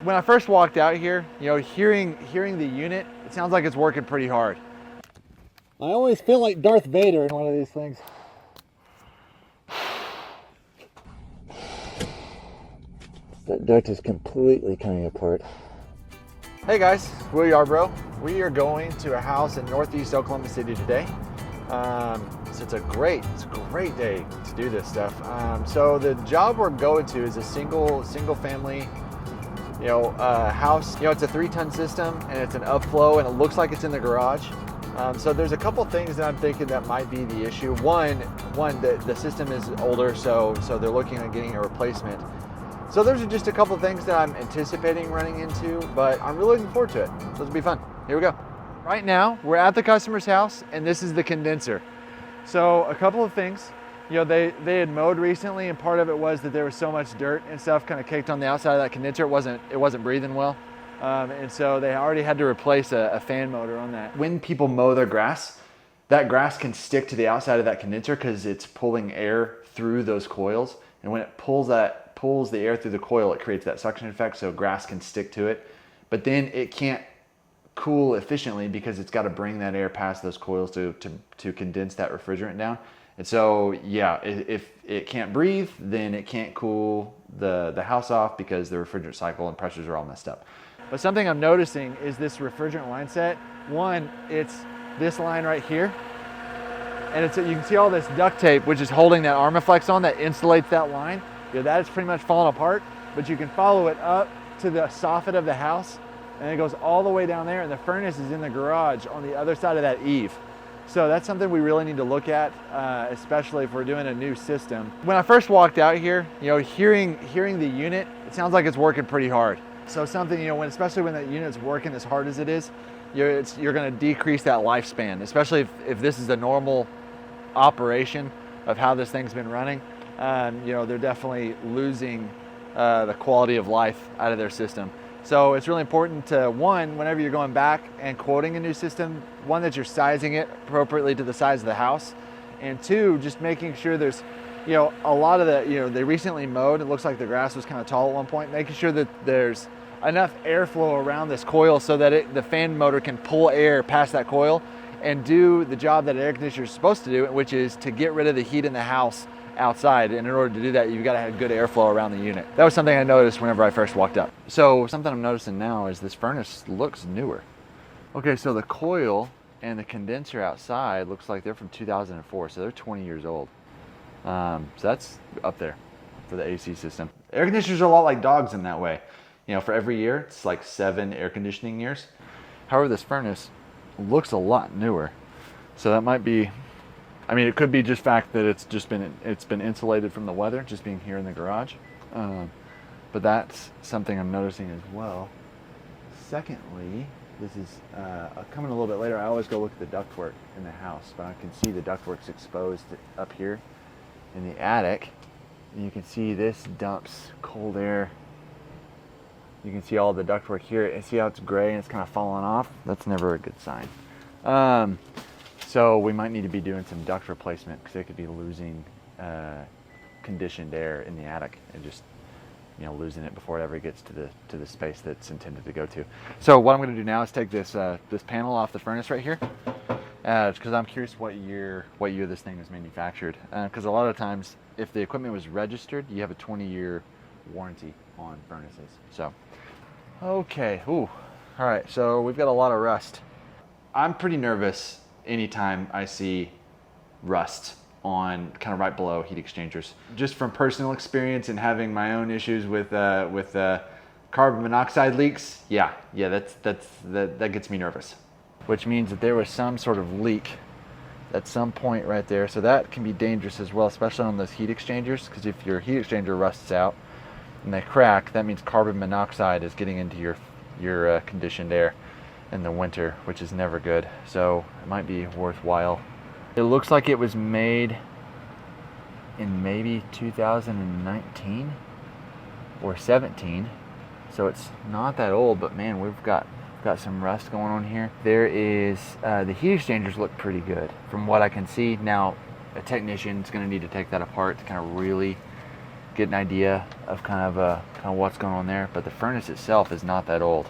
When I first walked out here, hearing the unit, it sounds like it's working pretty hard. I always feel like Darth Vader in one of these things. That duct is completely coming apart. Hey guys, Will Yarbrough. We are going to a house in northeast Oklahoma City today. So it's a great day to do this stuff. So the job we're going to is a single family, house. It's a 3-ton system and it's an upflow and it looks like it's in the garage. So there's a couple things that I'm thinking that might be the issue. One, the system is older, so they're looking at getting a replacement. So those are just a couple of things that I'm anticipating running into, but I'm really looking forward to it. So it'll be fun. Here we go. Right now, we're at the customer's house, and this is the condenser. So a couple of things. They had mowed recently, and part of it was that there was so much dirt and stuff kind of caked on the outside of that condenser. It wasn't breathing well, and so they already had to replace a fan motor on that. When people mow their grass, that grass can stick to the outside of that condenser because it's pulling air through those coils, and when it pulls the air through the coil, it creates that suction effect, so grass can stick to it. But then it can't cool efficiently because it's got to bring that air past those coils to condense that refrigerant down. And so, yeah, if it can't breathe, then it can't cool the house off because the refrigerant cycle and pressures are all messed up. But something I'm noticing is this refrigerant line set. One, it's this line right here. And you can see all this duct tape, which is holding that Armaflex on that insulates that line. That is pretty much falling apart, but you can follow it up to the soffit of the house, and it goes all the way down there, and the furnace is in the garage on the other side of that eave. So that's something we really need to look at, especially if we're doing a new system. When I first walked out here, hearing the unit, it sounds like it's working pretty hard. So something, especially when that unit's working as hard as it is, you're going to decrease that lifespan, especially if this is the normal operation of how this thing's been running. They're definitely losing the quality of life out of their system. So it's really important to, one, whenever you're going back and quoting a new system, one, that you're sizing it appropriately to the size of the house, and two, just making sure there's, a lot of they recently mowed, it looks like the grass was kind of tall at one point, making sure that there's enough airflow around this coil so that the fan motor can pull air past that coil and do the job that an air conditioner is supposed to do, which is to get rid of the heat in the house outside. And in order to do that, you've got to have good airflow around the unit. That was something I noticed whenever I first walked up. So something I'm noticing now is this furnace looks newer. Okay, so the coil and the condenser outside looks like they're from 2004, so they're 20 years old. So that's up there for the AC system. Air conditioners are a lot like dogs in that way. For every year, it's like 7 air conditioning years. However, this furnace looks a lot newer. So that might be, it could be just fact that it's been insulated from the weather, just being here in the garage. But that's something I'm noticing as well. Secondly, this is coming a little bit later. I always go look at the ductwork in the house, but I can see the ductwork's exposed up here in the attic. And you can see this dumps cold air. You can see all the ductwork here, and see how it's gray and it's kind of falling off? That's never a good sign. So we might need to be doing some duct replacement because they could be losing conditioned air in the attic and just losing it before it ever gets to the space that's intended to go to. So what I'm going to do now is take this panel off the furnace right here, because I'm curious what year this thing was manufactured. Because a lot of times, if the equipment was registered, you have a 20-year warranty on furnaces. So, okay, all right. So we've got a lot of rust. I'm pretty nervous anytime I see rust on kind of right below heat exchangers. Just from personal experience and having my own issues with carbon monoxide leaks, that gets me nervous. Which means that there was some sort of leak at some point right there. So that can be dangerous as well, especially on those heat exchangers, because if your heat exchanger rusts out and they crack, that means carbon monoxide is getting into your conditioned air in the winter, which is never good. So it might be worthwhile. It looks like it was made in maybe 2019 or 17, so it's not that old, but man, we've got some rust going on here. There is the heat exchangers look pretty good from what I can see. Now a technician's going to need to take that apart to kind of really get an idea of kind of what's going on there. But the furnace itself is not that old.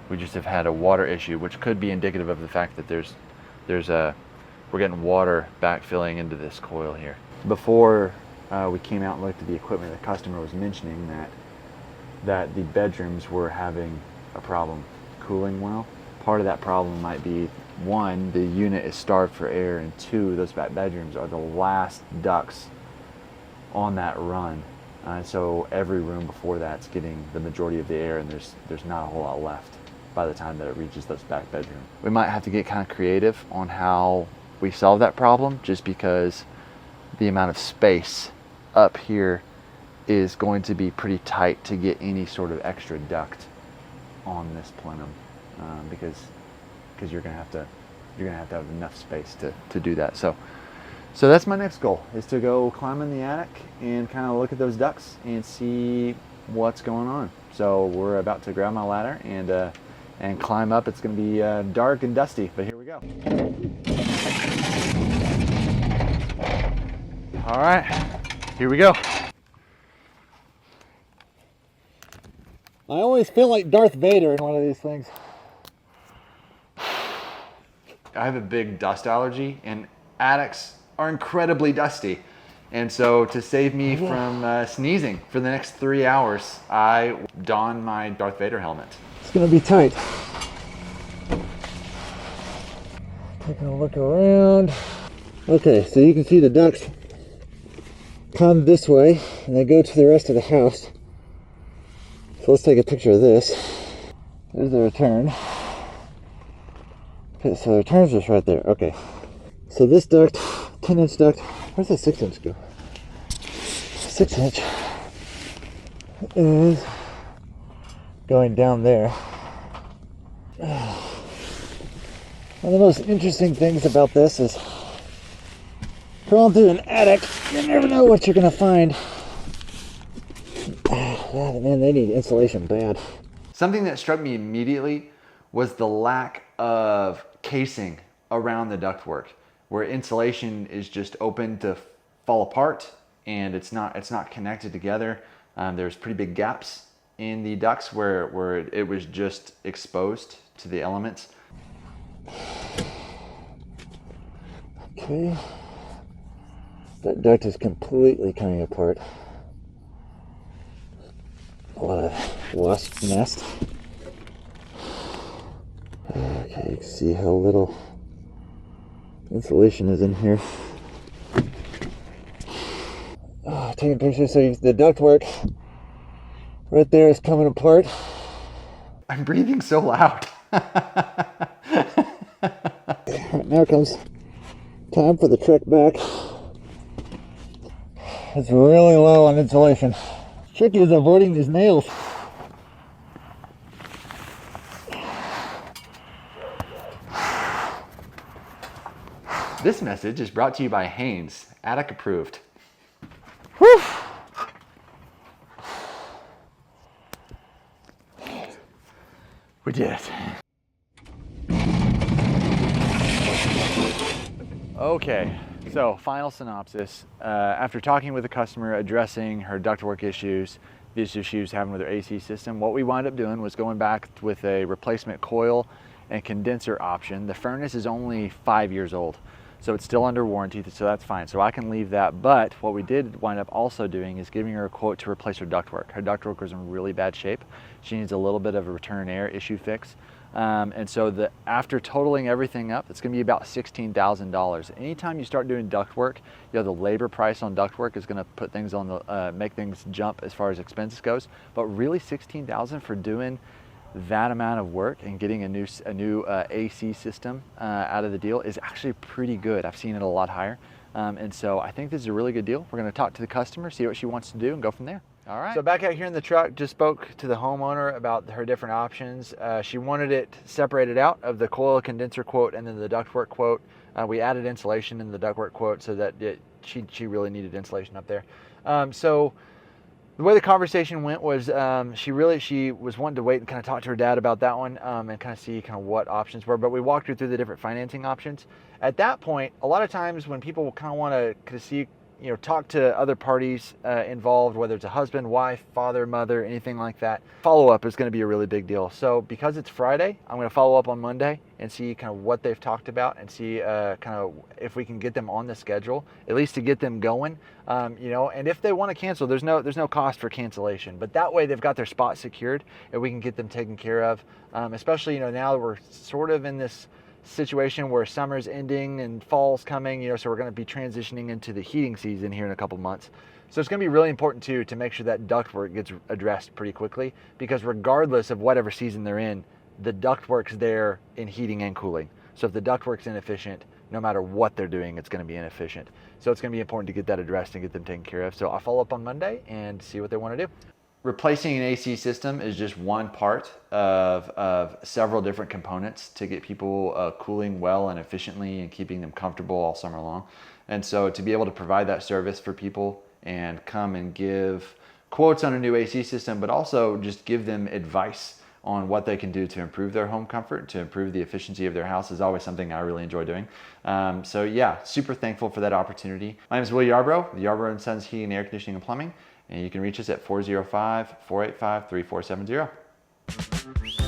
We just have had a water issue, which could be indicative of the fact that we're getting water backfilling into this coil here. Before we came out and looked at the equipment, the customer was mentioning that the bedrooms were having a problem cooling well. Part of that problem might be, one, the unit is starved for air, and two, those back bedrooms are the last ducts on that run. So every room before that's getting the majority of the air, and there's not a whole lot left by the time that it reaches those back bedrooms. We might have to get kind of creative on how we solve that problem, just because the amount of space up here is going to be pretty tight to get any sort of extra duct on this plenum, because you're gonna have to have enough space to do that. So that's my next goal, is to go climb in the attic and kind of look at those ducts and see what's going on. So we're about to grab my ladder and climb up. It's gonna be dark and dusty, but here we go. All right, here we go. I always feel like Darth Vader in one of these things. I have a big dust allergy, and attics are incredibly dusty. And so to save me from sneezing for the next 3 hours, I don my Darth Vader helmet. It's gonna be tight. Taking a look around. Okay, so you can see the ducts come this way and they go to the rest of the house. So let's take a picture of this. There's the return. Okay, so the return's just right there. Okay. So this duct, 10-inch duct, where's the 6-inch go? 6-inch is going down there. One of the most interesting things about this is crawling through an attic, you never know what you're gonna find. Yeah, man, they need insulation bad. Something that struck me immediately was the lack of casing around the ductwork, where insulation is just open to fall apart, and it's not connected together. There's pretty big gaps in the ducts where it was just exposed to the elements. Okay, that duct is completely coming apart. What a wasp nest. Okay, you can see how little insulation is in here. Taking pictures, so the ductwork right there is coming apart. I'm breathing so loud. Now comes time for the trek back. It's really low on insulation. Tricky is avoiding these nails. This message is brought to you by Haynes, attic approved. Whew. We did it. Okay, so final synopsis. After talking with the customer, addressing her ductwork issues, the issues she was having with her AC system, what we wound up doing was going back with a replacement coil and condenser option. The furnace is only 5 years old, so it's still under warranty, so that's fine. So I can leave that, but what we did wind up also doing is giving her a quote to replace her ductwork. Her ductwork was in really bad shape. She needs a little bit of a return air issue fix. And so after totaling everything up, it's gonna be about $16,000. Anytime you start doing ductwork, the labor price on ductwork is gonna put things on the, make things jump as far as expenses goes. But really $16,000 for doing that amount of work and getting a new AC system out of the deal is actually pretty good. I've seen it a lot higher. And so I think this is a really good deal. We're gonna talk to the customer, see what she wants to do, and go from there. All right. So back out here in the truck, just spoke to the homeowner about her different options. She wanted it separated out of the coil condenser quote and then the ductwork quote. We added insulation in the ductwork quote so that she really needed insulation up there. So the way the conversation went was she was wanting to wait and kind of talk to her dad about that one and kind of see kind of what options were. But we walked her through the different financing options. At that point, a lot of times when people kind of want to see talk to other parties involved, whether it's a husband, wife, father, mother, anything like that. Follow-up is going to be a really big deal. So because it's Friday, I'm going to follow up on Monday and see kind of what they've talked about and see kind of if we can get them on the schedule, at least to get them going. And if they want to cancel, there's no cost for cancellation, but that way they've got their spot secured and we can get them taken care of. Especially, now that we're sort of in this situation where summer's ending and fall's coming, so we're going to be transitioning into the heating season here in a couple months. So it's going to be really important too to make sure that ductwork gets addressed pretty quickly, because regardless of whatever season they're in, the ductwork's there in heating and cooling. So if the ductwork's inefficient, no matter what they're doing, it's going to be inefficient. So it's going to be important to get that addressed and get them taken care of. So I'll follow up on Monday and see what they want to do. Replacing an AC system is just one part of several different components to get people cooling well and efficiently and keeping them comfortable all summer long. And so to be able to provide that service for people and come and give quotes on a new AC system, but also just give them advice on what they can do to improve their home comfort, to improve the efficiency of their house, is always something I really enjoy doing. So yeah, super thankful for that opportunity. My name is Will Yarbrough, the Yarbrough Sons Heating, Air Conditioning, and Plumbing. And you can reach us at 405-485-3470.